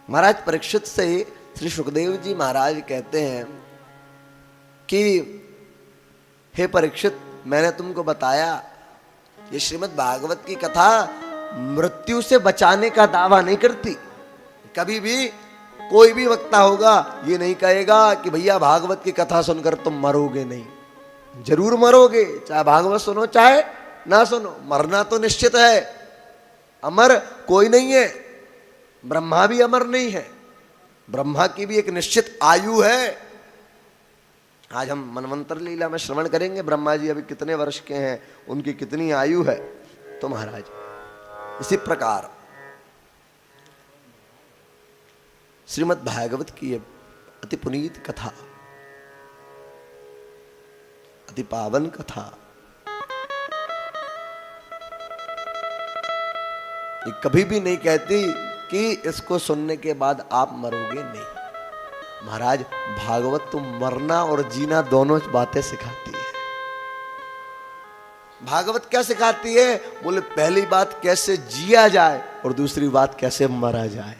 महाराज परीक्षित से श्री सुखदेव जी महाराज कहते हैं कि हे परीक्षित, मैंने तुमको बताया ये श्रीमद् भागवत की कथा मृत्यु से बचाने का दावा नहीं करती। कभी भी कोई भी वक्ता होगा ये नहीं कहेगा कि भैया भागवत की कथा सुनकर तुम मरोगे नहीं। जरूर मरोगे, चाहे भागवत सुनो चाहे ना सुनो, मरना तो निश्चित है। अमर कोई नहीं है, ब्रह्मा भी अमर नहीं है, ब्रह्मा की भी एक निश्चित आयु है। आज हम मनवंतर लीला में श्रवण करेंगे ब्रह्मा जी अभी कितने वर्ष के हैं, उनकी कितनी आयु है। तो महाराज इसी प्रकार श्रीमद् भागवत की ये अति पुनीत कथा, अति पावन कथा, ये कभी भी नहीं कहती कि इसको सुनने के बाद आप मरोगे नहीं। महाराज भागवत तो मरना और जीना दोनों बातें सिखाती है। भागवत क्या सिखाती है? बोले पहली बात कैसे जिया जाए और दूसरी बात कैसे मरा जाए।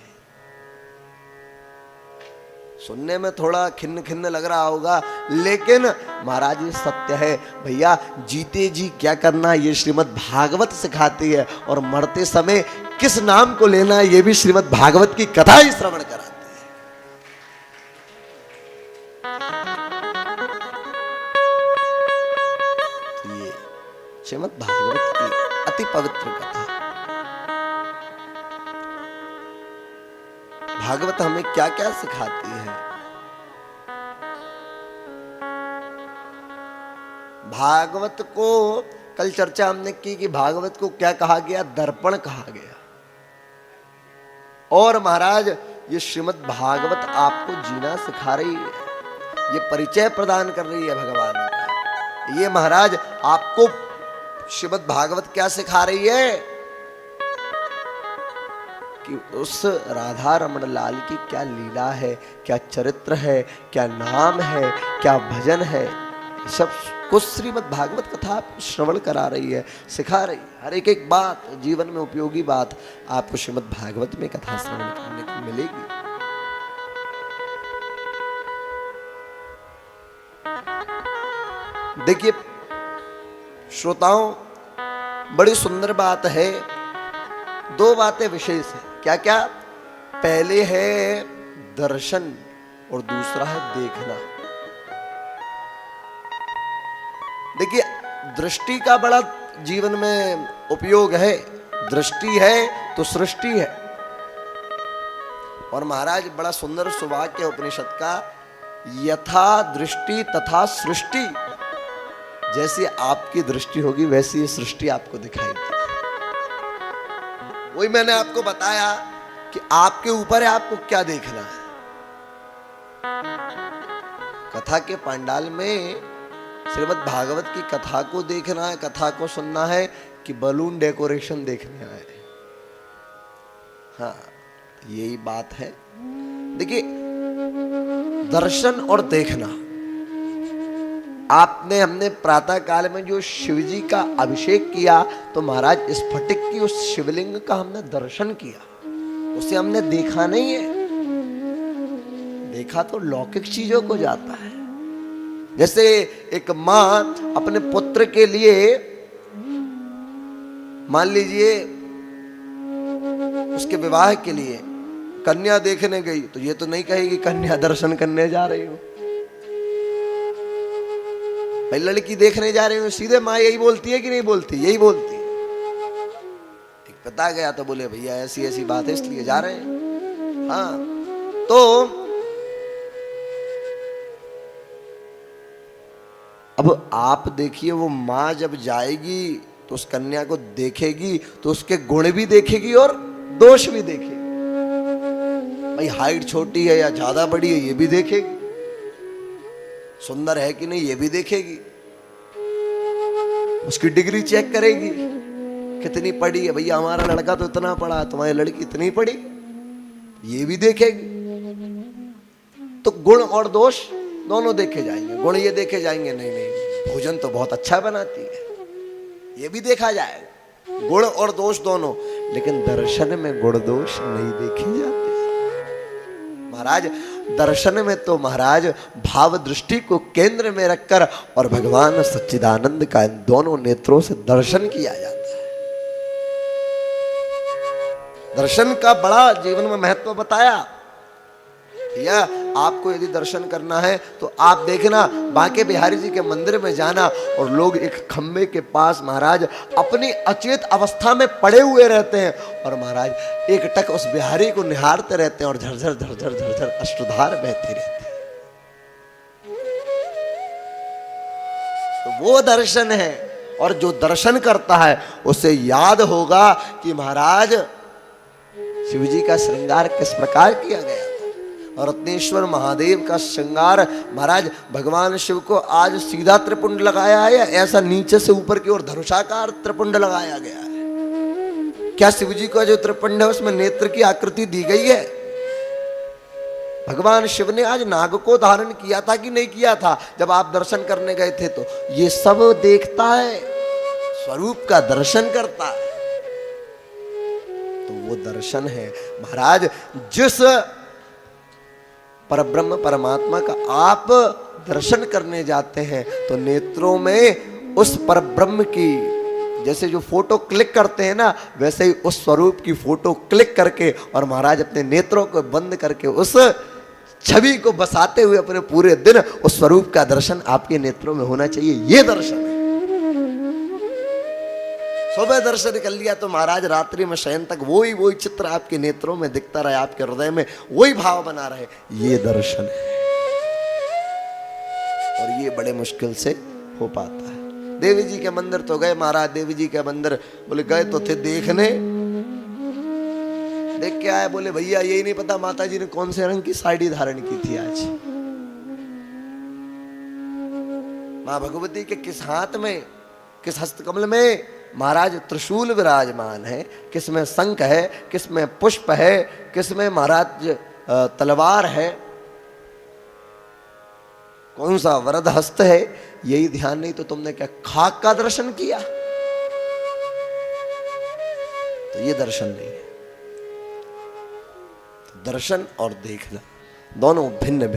सुनने में थोड़ा खिन्न खिन्न लग रहा होगा, लेकिन महाराज ये सत्य है भैया। जीते जी क्या करना ये श्रीमद् भागवत सिखाती है, और मरते समय किस नाम को लेना ये भी श्रीमद् भागवत की कथा ही श्रवण कराती है। ये श्रीमद् भागवत की अति पवित्र कथा। भागवत हमें क्या क्या सिखाती है? भागवत को कल चर्चा हमने की कि भागवत को क्या कहा गया? दर्पण कहा गया। और महाराज ये श्रीमद् भागवत आपको जीना सिखा रही है, ये परिचय प्रदान कर रही है भगवान का। ये महाराज आपको श्रीमद् भागवत क्या सिखा रही है कि उस राधा रमण लाल की क्या लीला है, क्या चरित्र है, क्या नाम है, क्या भजन है, सब कुछ श्रीमद् भागवत कथा आपको श्रवण करा रही है, सिखा रही है। हर एक एक बात, जीवन में उपयोगी बात आपको श्रीमद् भागवत में कथा श्रवण करने को मिलेगी। देखिए श्रोताओं, बड़ी सुंदर बात है। दो बातें विशेष है। क्या क्या? पहले है दर्शन और दूसरा है देखना। देखिए दृष्टि का बड़ा जीवन में उपयोग है। दृष्टि है तो सृष्टि है। और महाराज बड़ा सुंदर सुवाक्य उपनिषद का, यथा दृष्टि तथा सृष्टि। जैसी आपकी दृष्टि होगी वैसी ये सृष्टि आपको दिखाई देगी। वही मैंने आपको बताया कि आपके ऊपर है आपको क्या देखना है। कथा के पंडाल में श्रीमद् भागवत की कथा को देखना है, कथा को सुनना है, कि बलून डेकोरेशन देखने आए। हाँ, यही बात है। देखिए दर्शन और देखना, हमने प्रातः काल में जो शिवजी का अभिषेक किया तो महाराज स्फटिक की उस शिवलिंग का हमने दर्शन किया, उसे हमने देखा नहीं है। देखा तो लौकिक चीजों को जाता है। जैसे एक माँ अपने पुत्र के लिए, मान लीजिए उसके विवाह के लिए कन्या देखने गई, तो ये तो नहीं कहेगी कन्या दर्शन करने जा रही हूं, भाई लड़की देखने जा रही हूं। सीधे माँ यही बोलती है कि नहीं बोलती? यही बोलती है। एक पता गया तो बोले भैया ऐसी ऐसी बात है इसलिए जा रहे हैं। हाँ, तो अब आप देखिए वो माँ जब जाएगी तो उस कन्या को देखेगी तो उसके गुण भी देखेगी और दोष भी देखेगी। भाई हाइट छोटी है या ज्यादा बड़ी है ये भी देखेगी, सुंदर है कि नहीं ये भी देखेगी, उसकी डिग्री चेक करेगी, कितनी पढ़ी है। भैया हमारा लड़का तो इतना पढ़ा, तुम्हारी लड़की इतनी पढ़ी, ये भी देखेगी। तो गुण और दोष दोनों देखे जाएंगे। गुण ये देखे जाएंगे, नहीं नहीं भोजन तो बहुत अच्छा बनाती है, ये भी देखा जाएगा, गुण और दोष दोनों। लेकिन दर्शन में गुण दोष नहीं देखे जाते। महाराज दर्शन में तो महाराज भाव दृष्टि को केंद्र में रखकर और भगवान सच्चिदानंद का इन दोनों नेत्रों से दर्शन किया जाता है। दर्शन का बड़ा जीवन में महत्व बताया। या आपको यदि दर्शन करना है तो आप देखना बांके बिहारी जी के मंदिर में जाना और लोग एक खंबे के पास महाराज अपनी अचेत अवस्था में पड़े हुए रहते हैं और महाराज एक टक उस बिहारी को निहारते रहते हैं और झरझर झरझर झरझर अश्रुधार बहती रहती है। तो वो दर्शन है। और जो दर्शन करता है उसे याद होगा कि महाराज शिव जी का श्रृंगार किस प्रकार किया गया था। और रत्नेश्वर महादेव का श्रृंगार महाराज भगवान शिव को आज सीधा त्रिपुंड लगाया है या ऐसा नीचे से ऊपर की ओर धनुषाकार त्रिपुंड लगाया गया है? क्या शिव जी का जो त्रिपुंड है उसमें नेत्र की आकृति दी गई है? भगवान शिव ने आज नाग को धारण किया था कि नहीं किया था? जब आप दर्शन करने गए थे तो ये सब देखता है, स्वरूप का दर्शन करता है। तो वो दर्शन है महाराज। जिस परब्रह्म परमात्मा का आप दर्शन करने जाते हैं तो नेत्रों में उस परब्रह्म की जैसे जो फोटो क्लिक करते हैं ना, वैसे ही उस स्वरूप की फोटो क्लिक करके और महाराज अपने नेत्रों को बंद करके उस छवि को बसाते हुए अपने पूरे दिन उस स्वरूप का दर्शन आपके नेत्रों में होना चाहिए। ये दर्शन है। सुबह दर्शन कर लिया तो महाराज रात्रि में शयन तक वही चित्र आपके नेत्रों में दिखता रहे, आपके हृदय में वही भाव बना रहे। ये दर्शन है और ये बड़े मुश्किल से हो पाता है। देवी जी के मंदिर तो गए महाराज, देवी जी के मंदिर बोले गए तो थे देखने, देख के आए, बोले भैया यही नहीं पता माता जी ने कौन से रंग की साड़ी धारण की थी आज। मां भगवती के किस हाथ में, किस हस्तकमल में महाराज त्रिशूल विराजमान है, किसमें शंख है, किसमें पुष्प है, किसमें महाराज तलवार है, कौन सा वरद हस्त है, यही ध्यान नहीं तो तुमने क्या खाक का दर्शन किया? तो ये दर्शन नहीं है। तो दर्शन और देखना दोनों भिन्न